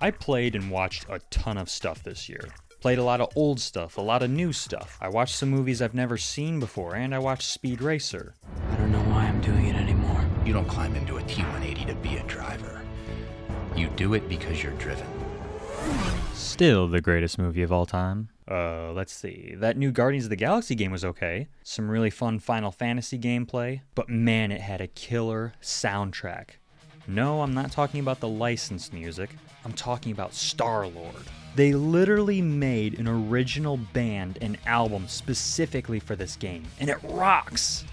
I played and watched a ton of stuff this year. Played a lot of old stuff, a lot of new stuff. I watched some movies I've never seen before, and I watched Speed Racer. I don't know why I'm doing it anymore. You don't climb into a T-180 to be a driver. You do it because you're driven. Still the greatest movie of all time. Let's see. That new Guardians of the Galaxy game was okay. Some really fun Final Fantasy gameplay. But man, it had a killer soundtrack. No, I'm not talking about the licensed music. I'm talking about Star-Lord. They literally made an original band and album specifically for this game, and it rocks!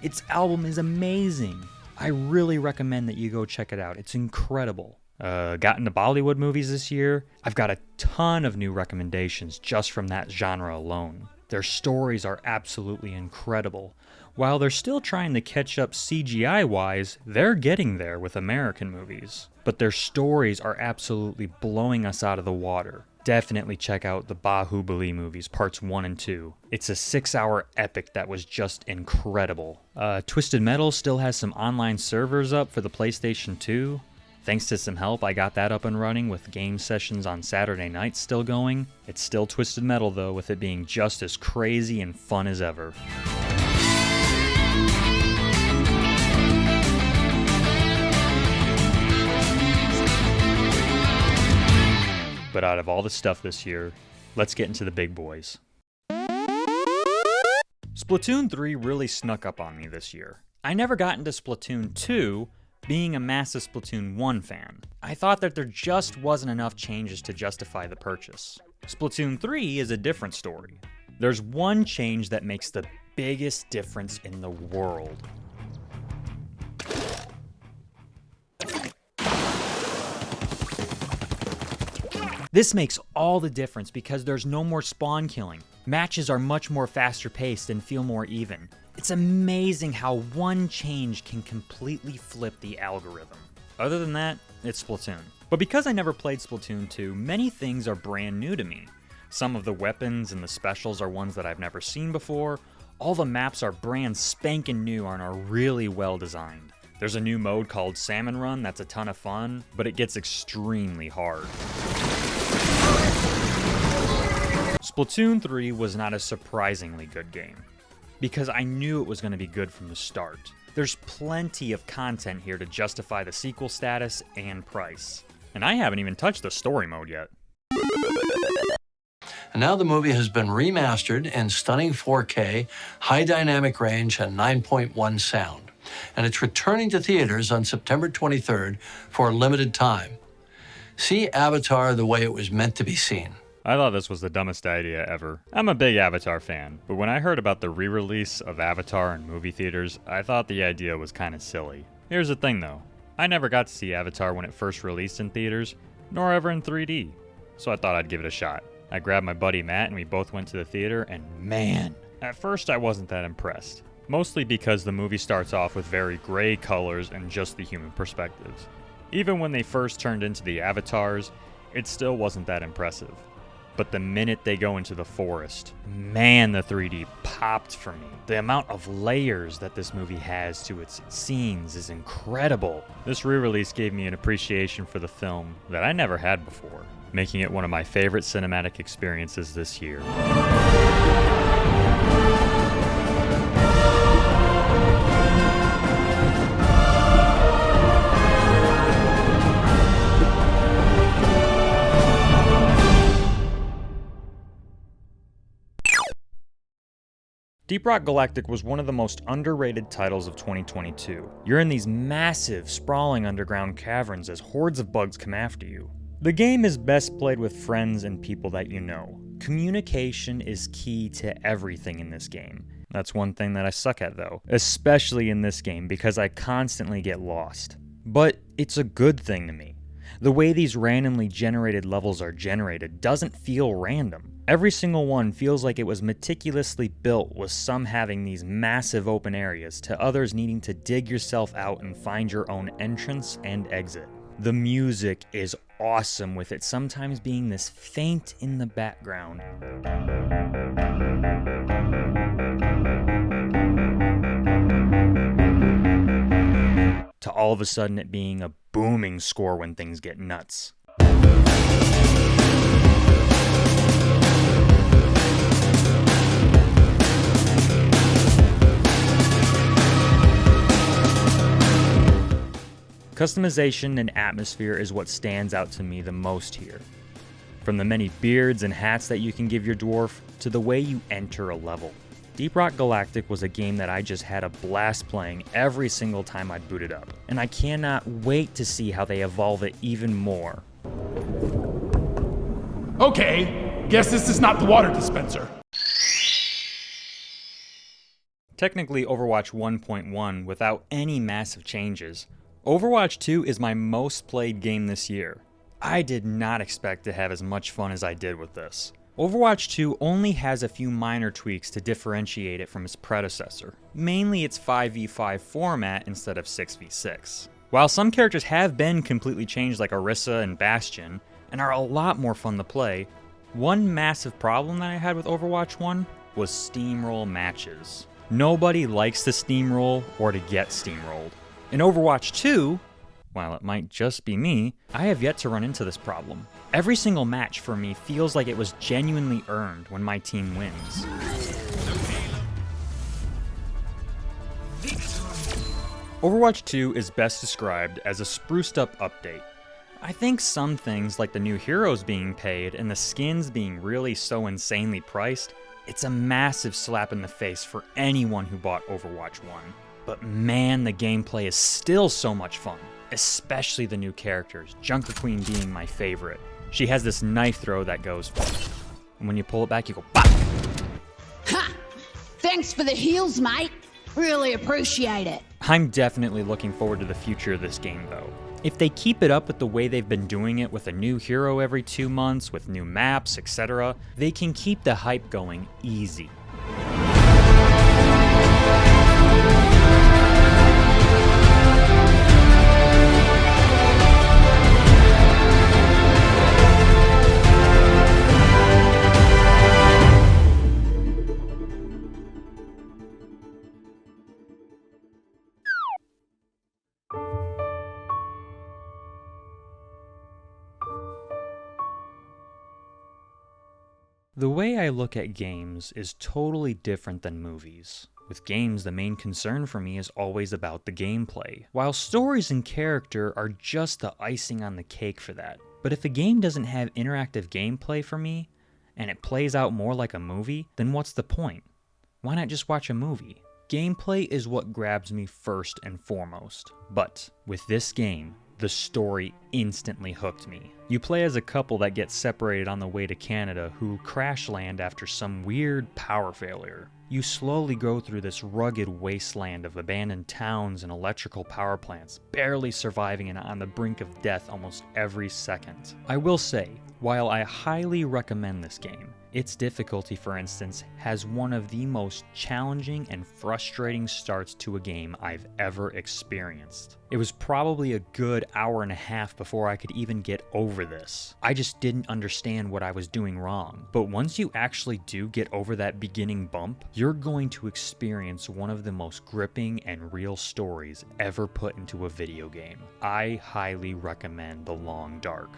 Its album is amazing. I really recommend that you go check it out. It's incredible. Got into Bollywood movies this year. I've got a ton of new recommendations just from that genre alone. Their stories are absolutely incredible. While they're still trying to catch up CGI-wise, they're getting there with American movies. But their stories are absolutely blowing us out of the water. Definitely check out the Bahubali movies, parts 1 and 2. It's a 6-hour epic that was just incredible. Twisted Metal still has some online servers up for the PlayStation 2. Thanks to some help, I got that up and running with game sessions on Saturday nights still going. It's still Twisted Metal though, with it being just as crazy and fun as ever. But out of all the stuff this year, let's get into the big boys. Splatoon 3 really snuck up on me this year. I never got into Splatoon 2, being a massive Splatoon 1 fan. I thought that there just wasn't enough changes to justify the purchase. Splatoon 3 is a different story. There's one change that makes the biggest difference in the world. This makes all the difference because there's no more spawn killing. Matches are much more faster paced and feel more even. It's amazing how one change can completely flip the algorithm. Other than that, it's Splatoon. But because I never played Splatoon 2, many things are brand new to me. Some of the weapons and the specials are ones that I've never seen before. All the maps are brand spanking new and are really well designed. There's a new mode called Salmon Run that's a ton of fun, but it gets extremely hard. Splatoon 3 was not a surprisingly good game, because I knew it was going to be good from the start. There's plenty of content here to justify the sequel status and price. And I haven't even touched the story mode yet. And now the movie has been remastered in stunning 4K, high dynamic range, and 9.1 sound. And it's returning to theaters on September 23rd for a limited time. See Avatar the way it was meant to be seen. I thought this was the dumbest idea ever. I'm a big Avatar fan, but when I heard about the re-release of Avatar in movie theaters, I thought the idea was kind of silly. Here's the thing though, I never got to see Avatar when it first released in theaters, nor ever in 3D, so I thought I'd give it a shot. I grabbed my buddy Matt and we both went to the theater, and man, at first I wasn't that impressed. Mostly because the movie starts off with very gray colors and just the human perspectives. Even when they first turned into the avatars, it still wasn't that impressive. But the minute they go into the forest, man, the 3D popped for me. The amount of layers that this movie has to its scenes is incredible. This re-release gave me an appreciation for the film that I never had before, making it one of my favorite cinematic experiences this year. Deep Rock Galactic was one of the most underrated titles of 2022. You're in these massive, sprawling underground caverns as hordes of bugs come after you. The game is best played with friends and people that you know. Communication is key to everything in this game. That's one thing that I suck at though, especially in this game because I constantly get lost. But it's a good thing to me. The way these randomly generated levels are generated doesn't feel random. Every single one feels like it was meticulously built, with some having these massive open areas to others needing to dig yourself out and find your own entrance and exit. The music is awesome, with it sometimes being this faint in the background. to all of a sudden it being a booming score when things get nuts. Customization and atmosphere is what stands out to me the most here. From the many beards and hats that you can give your dwarf, to the way you enter a level. Deep Rock Galactic was a game that I just had a blast playing every single time I'd boot it up, and I cannot wait to see how they evolve it even more. Okay, guess this is not the water dispenser. Technically Overwatch 1.1 without any massive changes. Overwatch 2 is my most played game this year. I did not expect to have as much fun as I did with this. Overwatch 2 only has a few minor tweaks to differentiate it from its predecessor, mainly its 5v5 format instead of 6v6. While some characters have been completely changed like Orisa and Bastion, and are a lot more fun to play, one massive problem that I had with Overwatch 1 was steamroll matches. Nobody likes to steamroll or to get steamrolled. In Overwatch 2, while it might just be me, I have yet to run into this problem. Every single match for me feels like it was genuinely earned when my team wins. Overwatch 2 is best described as a spruced up update. I think some things like the new heroes being paid and the skins being really so insanely priced, it's a massive slap in the face for anyone who bought Overwatch 1. But man, the gameplay is still so much fun, especially the new characters, Junker Queen being my favorite. She has this knife throw that goes, and when you pull it back, you go, BOP! Ha! Thanks for the heals, mate. Really appreciate it. I'm definitely looking forward to the future of this game, though. If they keep it up with the way they've been doing it with a new hero every 2 months, with new maps, etc., they can keep the hype going easy. The way I look at games is totally different than movies. With games, the main concern for me is always about the gameplay, while stories and character are just the icing on the cake for that. But if a game doesn't have interactive gameplay for me, and it plays out more like a movie, then what's the point? Why not just watch a movie? Gameplay is what grabs me first and foremost. But with this game, the story instantly hooked me. You play as a couple that gets separated on the way to Canada who crash land after some weird power failure. You slowly go through this rugged wasteland of abandoned towns and electrical power plants, barely surviving and on the brink of death almost every second. I will say, while I highly recommend this game, its difficulty, for instance, has one of the most challenging and frustrating starts to a game I've ever experienced. It was probably a good hour and a half before I could even get over this. I just didn't understand what I was doing wrong. But once you actually do get over that beginning bump, you're going to experience one of the most gripping and real stories ever put into a video game. I highly recommend The Long Dark.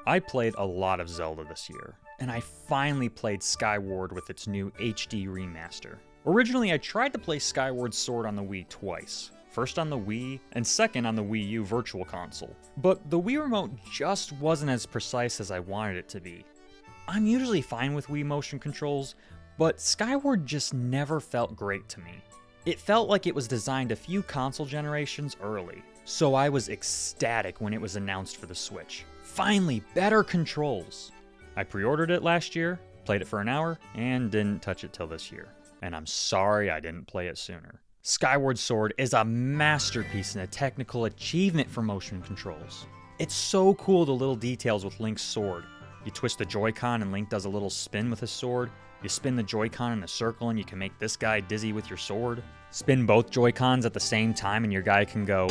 I played a lot of Zelda this year, and I finally played Skyward with its new HD remaster. Originally, I tried to play Skyward Sword on the Wii twice. First on the Wii, and second on the Wii U Virtual Console. But the Wii Remote just wasn't as precise as I wanted it to be. I'm usually fine with Wii motion controls, but Skyward just never felt great to me. It felt like it was designed a few console generations early, so I was ecstatic when it was announced for the Switch. Finally, better controls! I pre-ordered it last year, played it for an hour, and didn't touch it till this year. And I'm sorry I didn't play it sooner. Skyward Sword is a masterpiece and a technical achievement for motion controls. It's so cool, the little details with Link's sword. You twist the Joy-Con and Link does a little spin with his sword. You spin the Joy-Con in a circle and you can make this guy dizzy with your sword. Spin both Joy-Cons at the same time and your guy can go...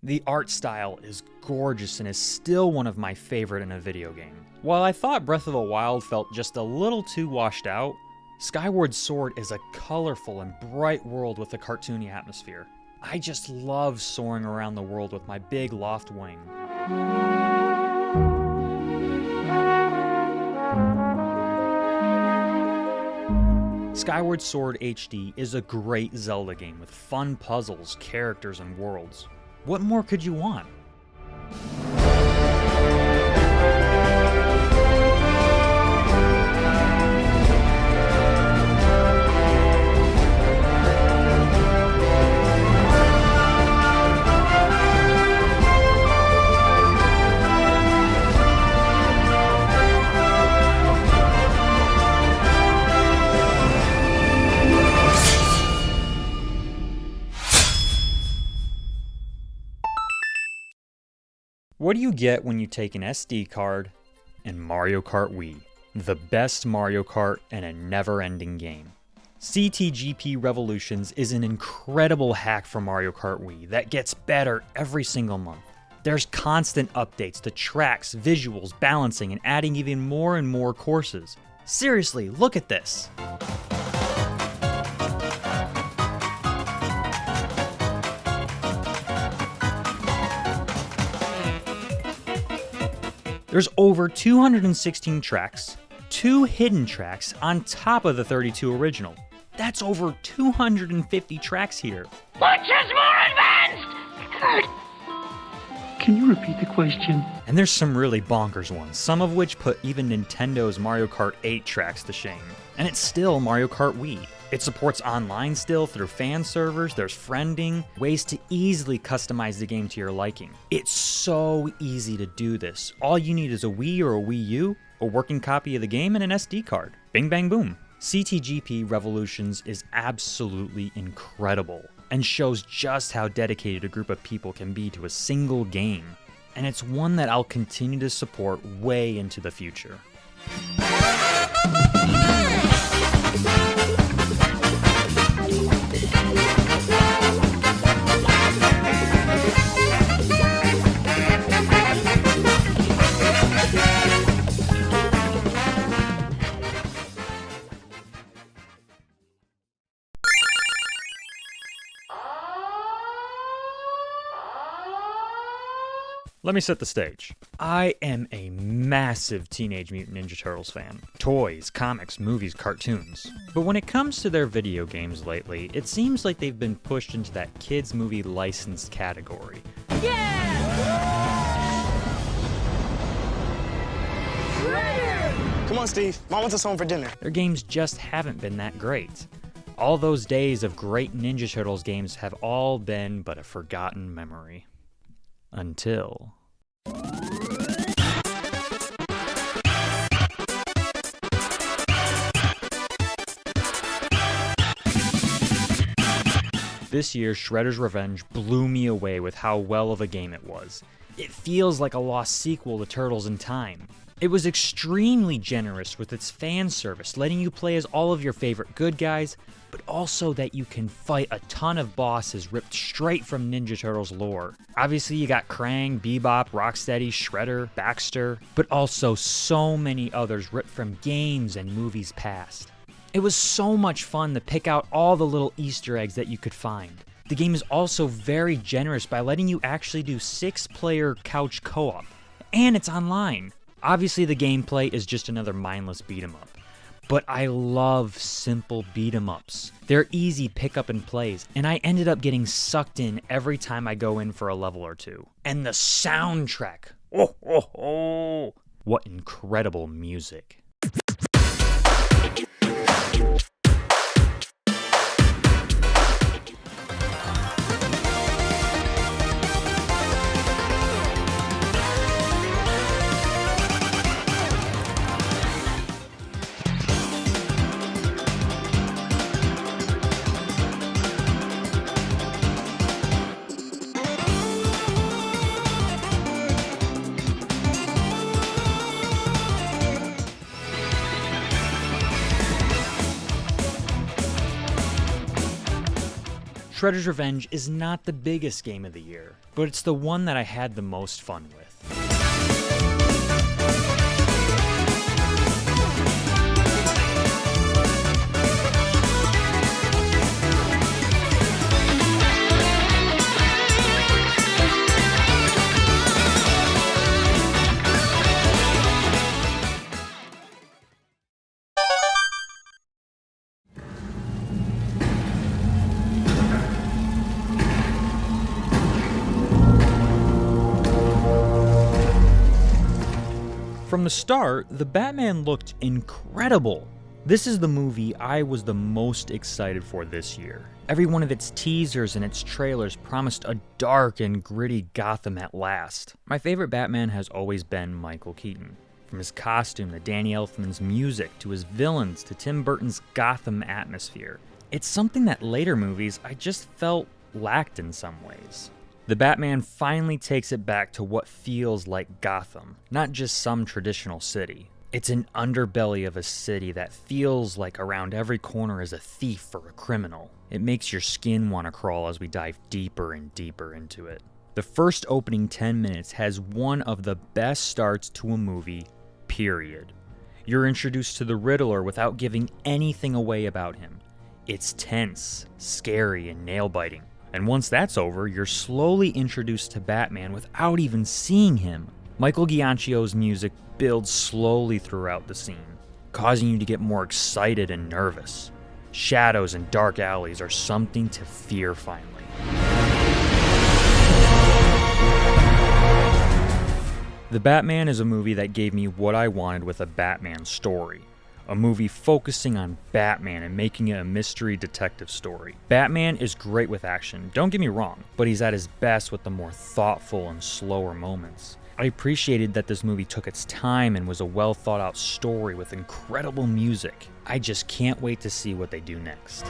The art style is gorgeous and is still one of my favorite in a video game. While I thought Breath of the Wild felt just a little too washed out, Skyward Sword is a colorful and bright world with a cartoony atmosphere. I just love soaring around the world with my big loft wing. Skyward Sword HD is a great Zelda game with fun puzzles, characters, and worlds. What more could you want? What do you get when you take an SD card and Mario Kart Wii? The best Mario Kart and a never-ending game. CTGP Revolutions is an incredible hack for Mario Kart Wii that gets better every single month. There's constant updates to tracks, visuals, balancing, and adding even more and more courses. Seriously, look at this! There's over 216 tracks, 2 hidden tracks on top of the 32 original. That's over 250 tracks here. Which is more advanced? Can you repeat the question? And there's some really bonkers ones, some of which put even Nintendo's Mario Kart 8 tracks to shame. And it's still Mario Kart Wii. It supports online still through fan servers, there's friending, ways to easily customize the game to your liking. It's so easy to do this. All you need is a Wii or a Wii U, a working copy of the game, and an SD card. Bing bang boom. CTGP Revolutions is absolutely incredible and shows just how dedicated a group of people can be to a single game. And it's one that I'll continue to support way into the future. Let me set the stage. I am a massive Teenage Mutant Ninja Turtles fan. Toys, comics, movies, cartoons. But when it comes to their video games lately, it seems like they've been pushed into that kids movie licensed category. Come on, Steve. Mom wants us home for dinner. Their games just haven't been that great. All those days of great Ninja Turtles games have all been but a forgotten memory. Until... This year, Shredder's Revenge blew me away with how well of a game it was. It feels like a lost sequel to Turtles in Time. It was extremely generous with its fan service, letting you play as all of your favorite good guys, but also that you can fight a ton of bosses ripped straight from Ninja Turtles lore. Obviously you got Krang, Bebop, Rocksteady, Shredder, Baxter, but also so many others ripped from games and movies past. It was so much fun to pick out all the little Easter eggs that you could find. The game is also very generous by letting you actually do 6-player couch co-op, and it's online. Obviously the gameplay is just another mindless beat-em-up, but I love simple beat-em-ups. They're easy pick-up and plays, and I ended up getting sucked in every time I go in for a level or two. And the soundtrack, oh, what incredible music. Shredder's Revenge is not the biggest game of the year, but it's the one that I had the most fun with. From the start, the Batman looked incredible. This is the movie I was the most excited for this year. Every one of its teasers and its trailers promised a dark and gritty Gotham at last. My favorite Batman has always been Michael Keaton. From his costume to Danny Elfman's music to his villains to Tim Burton's Gotham atmosphere. It's something that later movies I just felt lacked in some ways. The Batman finally takes it back to what feels like Gotham, not just some traditional city. It's an underbelly of a city that feels like around every corner is a thief or a criminal. It makes your skin want to crawl as we dive deeper and deeper into it. The first opening 10 minutes has one of the best starts to a movie, period. You're introduced to the Riddler without giving anything away about him. It's tense, scary, and nail-biting. And once that's over, you're slowly introduced to Batman without even seeing him. Michael Giacchio's music builds slowly throughout the scene, causing you to get more excited and nervous. Shadows and dark alleys are something to fear finally. The Batman is a movie that gave me what I wanted with a Batman story. A movie focusing on Batman and making it a mystery detective story. Batman is great with action, don't get me wrong, but he's at his best with the more thoughtful and slower moments. I appreciated that this movie took its time and was a well thought out story with incredible music. I just can't wait to see what they do next.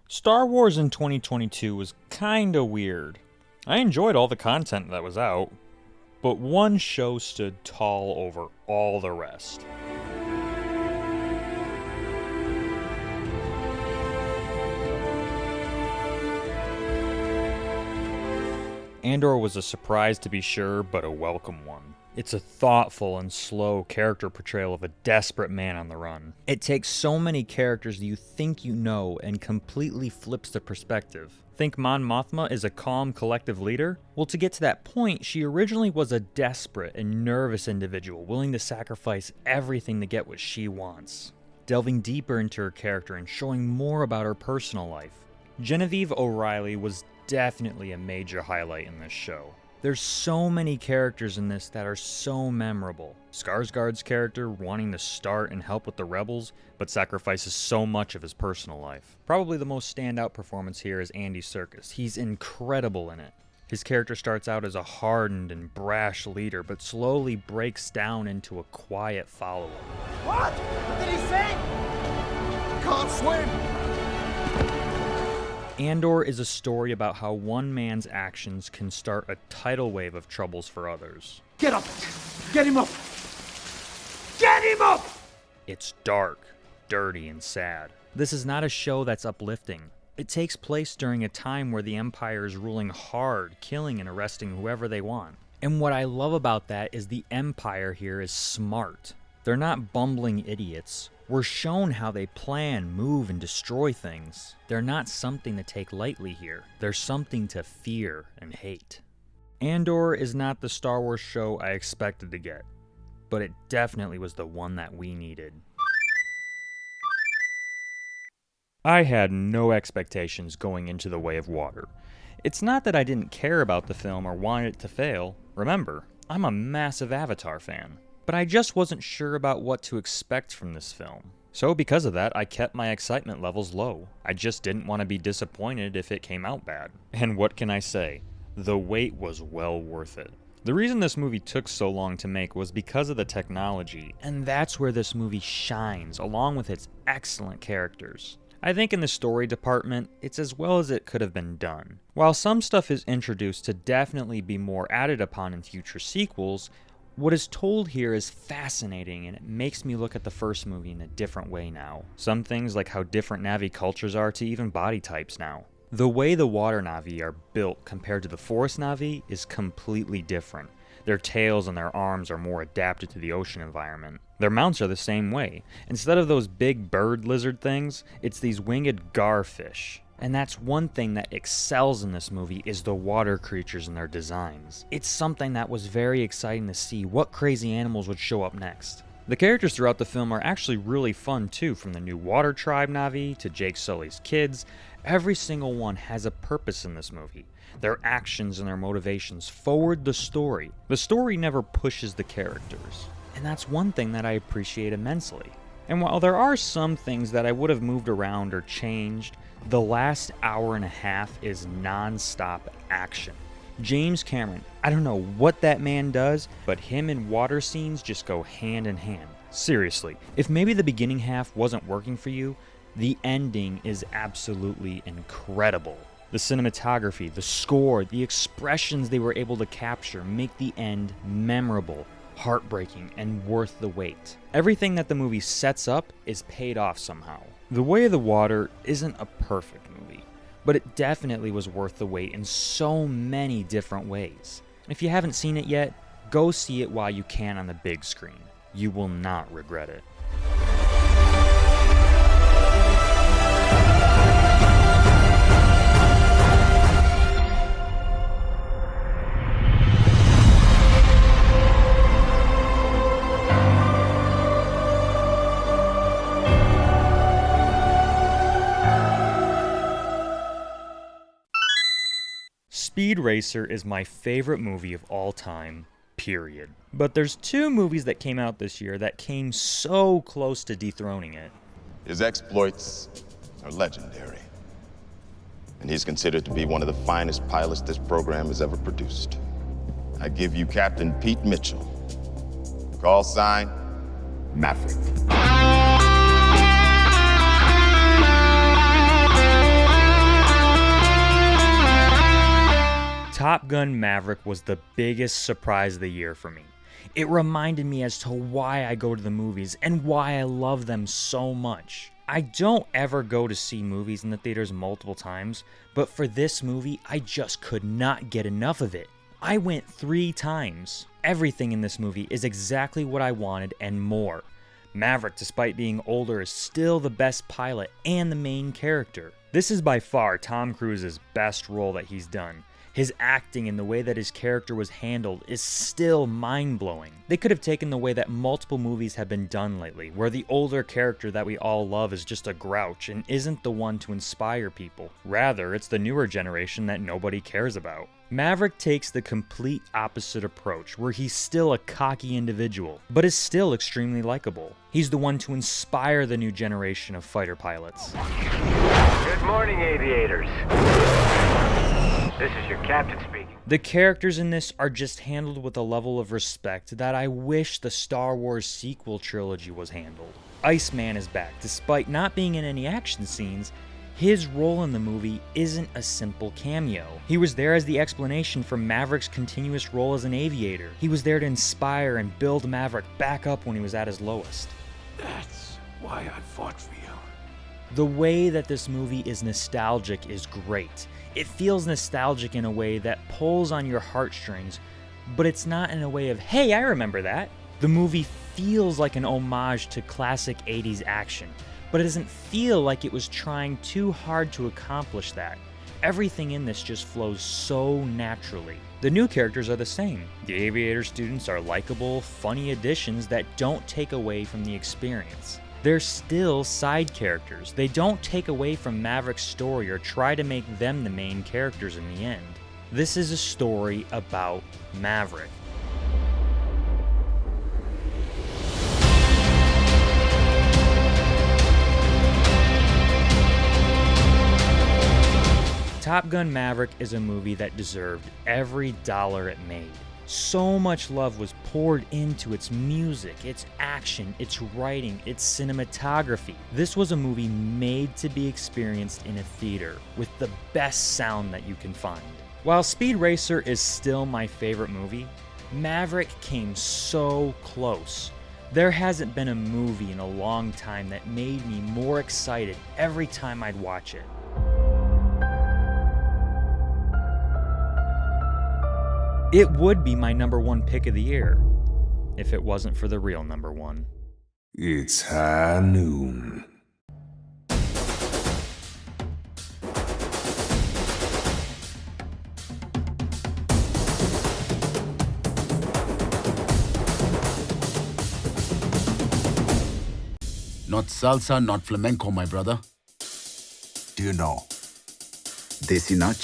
Star Wars in 2022 was kinda weird. I enjoyed all the content that was out, but one show stood tall over all the rest. Andor was a surprise to be sure, but a welcome one. It's a thoughtful and slow character portrayal of a desperate man on the run. It takes so many characters that you think you know and completely flips the perspective. Think Mon Mothma is a calm, collective leader? Well, to get to that point, she originally was a desperate and nervous individual, willing to sacrifice everything to get what she wants. Delving deeper into her character and showing more about her personal life. Genevieve O'Reilly was definitely a major highlight in this show. There's so many characters in this that are so memorable. Skarsgård's character wanting to start and help with the rebels, but sacrifices so much of his personal life. Probably the most standout performance here is Andy Serkis. He's incredible in it. His character starts out as a hardened and brash leader, but slowly breaks down into a quiet follower. What? What did he say? Can't swim! Andor is a story about how one man's actions can start a tidal wave of troubles for others. Get up! Get him up! Get him up! It's dark, dirty, and sad. This is not a show that's uplifting. It takes place during a time where the Empire is ruling hard, killing and arresting whoever they want. And what I love about that is the Empire here is smart. They're not bumbling idiots. We're shown how they plan, move, and destroy things. They're not something to take lightly here. They're something to fear and hate. Andor is not the Star Wars show I expected to get, but it definitely was the one that we needed. I had no expectations going into The Way of Water. It's not that I didn't care about the film or wanted it to fail. Remember, I'm a massive Avatar fan. But I just wasn't sure about what to expect from this film. So because of that, I kept my excitement levels low. I just didn't want to be disappointed if it came out bad. And what can I say? The wait was well worth it. The reason this movie took so long to make was because of the technology, and that's where this movie shines, along with its excellent characters. I think in the story department, it's as well as it could have been done. While some stuff is introduced to definitely be more added upon in future sequels, what is told here is fascinating, and it makes me look at the first movie in a different way now. Some things like how different Na'vi cultures are to even body types now. The way the water Na'vi are built compared to the forest Na'vi is completely different. Their tails and their arms are more adapted to the ocean environment. Their mounts are the same way. Instead of those big bird lizard things, it's these winged garfish. And that's one thing that excels in this movie is the water creatures and their designs. It's something that was very exciting to see what crazy animals would show up next. The characters throughout the film are actually really fun too, from the new water tribe Na'vi to Jake Sully's kids. Every single one has a purpose in this movie. Their actions and their motivations forward the story. The story never pushes the characters. And that's one thing that I appreciate immensely. And while there are some things that I would have moved around or changed, the last hour and a half is non-stop action. James Cameron, I don't know what that man does, but him and water scenes just go hand in hand. Seriously, if maybe the beginning half wasn't working for you, the ending is absolutely incredible. The cinematography, the score, the expressions they were able to capture make the end memorable, heartbreaking, and worth the wait. Everything that the movie sets up is paid off somehow. The Way of the Water isn't a perfect movie, but it definitely was worth the wait in so many different ways. And if you haven't seen it yet, go see it while you can on the big screen. You will not regret it. Speed Racer is my favorite movie of all time, period. But there's two movies that came out this year that came so close to dethroning it. His exploits are legendary, and he's considered to be one of the finest pilots this program has ever produced. I give you Captain Pete Mitchell. Call sign, Maverick. Top Gun Maverick was the biggest surprise of the year for me. It reminded me as to why I go to the movies and why I love them so much. I don't ever go to see movies in the theaters multiple times, but for this movie, I just could not get enough of it. I went 3 times. Everything in this movie is exactly what I wanted and more. Maverick, despite being older, is still the best pilot and the main character. This is by far Tom Cruise's best role that he's done. His acting and the way that his character was handled is still mind-blowing. They could have taken the way that multiple movies have been done lately, where the older character that we all love is just a grouch and isn't the one to inspire people. Rather, it's the newer generation that nobody cares about. Maverick takes the complete opposite approach, where he's still a cocky individual, but is still extremely likable. He's the one to inspire the new generation of fighter pilots. Good morning, aviators. This is your captain speaking. The characters in this are just handled with a level of respect that I wish the Star Wars sequel trilogy was handled. Iceman is back. Despite not being in any action scenes, his role in the movie isn't a simple cameo. He was there as the explanation for Maverick's continuous role as an aviator. He was there to inspire and build Maverick back up when he was at his lowest. That's why I fought for you. The way that this movie is nostalgic is great. It feels nostalgic in a way that pulls on your heartstrings, but it's not in a way of, hey, I remember that. The movie feels like an homage to classic 80s action, but it doesn't feel like it was trying too hard to accomplish that. Everything in this just flows so naturally. The new characters are the same. The aviator students are likable, funny additions that don't take away from the experience. They're still side characters. They don't take away from Maverick's story or try to make them the main characters in the end. This is a story about Maverick. Top Gun Maverick is a movie that deserved every dollar it made. So much love was poured into its music, its action, its writing, its cinematography. This was a movie made to be experienced in a theater with the best sound that you can find. While Speed Racer is still my favorite movie, Maverick came so close. There hasn't been a movie in a long time that made me more excited every time I'd watch it. It would be my #1 pick of the year, if it wasn't for the real #1. It's high noon. Not salsa, not flamenco, my brother. Do you know Desi Nach?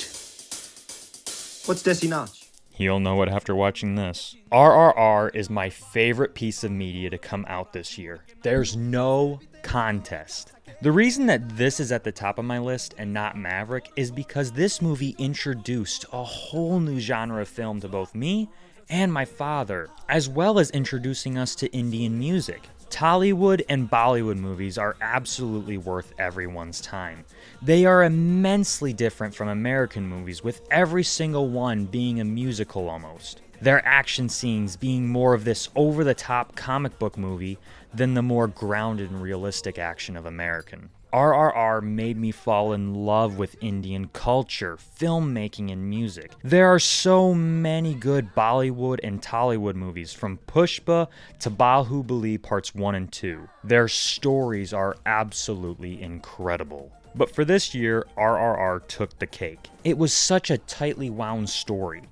What's Desi Nach? He'll know it after watching this. RRR is my favorite piece of media to come out this year. There's no contest. The reason that this is at the top of my list and not Maverick is because this movie introduced a whole new genre of film to both me and my father, as well as introducing us to Indian music. Tollywood and Bollywood movies are absolutely worth everyone's time. They are immensely different from American movies, with every single one being a musical almost. Their action scenes being more of this over-the-top comic book movie than the more grounded and realistic action of American. RRR made me fall in love with Indian culture, filmmaking, and music. There are so many good Bollywood and Tollywood movies, from Pushpa to Bahubali Parts 1 and 2. Their stories are absolutely incredible. But for this year, RRR took the cake. It was such a tightly wound story.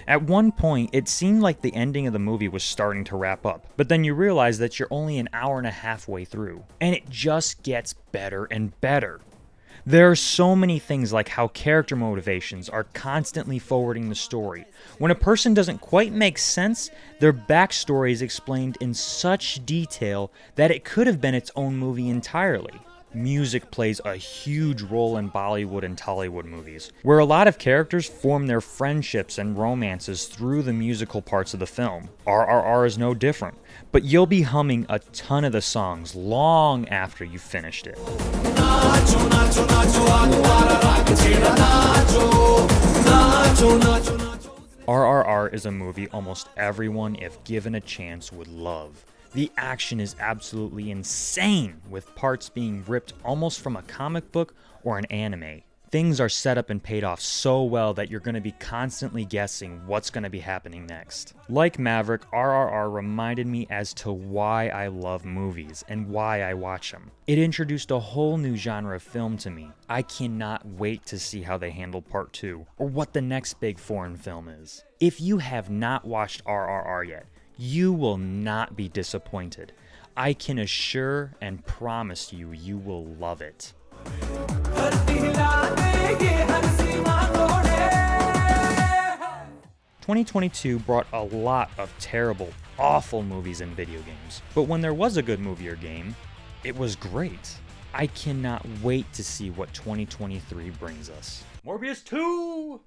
At one point, it seemed like the ending of the movie was starting to wrap up, but then you realize that you're only an hour and a half way through, and it just gets better and better. There are so many things like how character motivations are constantly forwarding the story. When a person doesn't quite make sense, their backstory is explained in such detail that it could have been its own movie entirely. Music plays a huge role in Bollywood and Tollywood movies, where a lot of characters form their friendships and romances through the musical parts of the film. RRR is no different, but you'll be humming a ton of the songs long after you've finished it. RRR is a movie almost everyone, if given a chance, would love. The action is absolutely insane, with parts being ripped almost from a comic book or an anime. Things are set up and paid off so well that you're going to be constantly guessing what's going to be happening next. Like Maverick, RRR reminded me as to why I love movies and why I watch them. It introduced a whole new genre of film to me. I cannot wait to see how they handle Part 2, or what the next big foreign film is. If you have not watched RRR yet, you will not be disappointed. I can assure and promise you, you will love it. 2022 brought a lot of terrible, awful movies and video games. But when there was a good movie or game, it was great. I cannot wait to see what 2023 brings us. Morbius 2!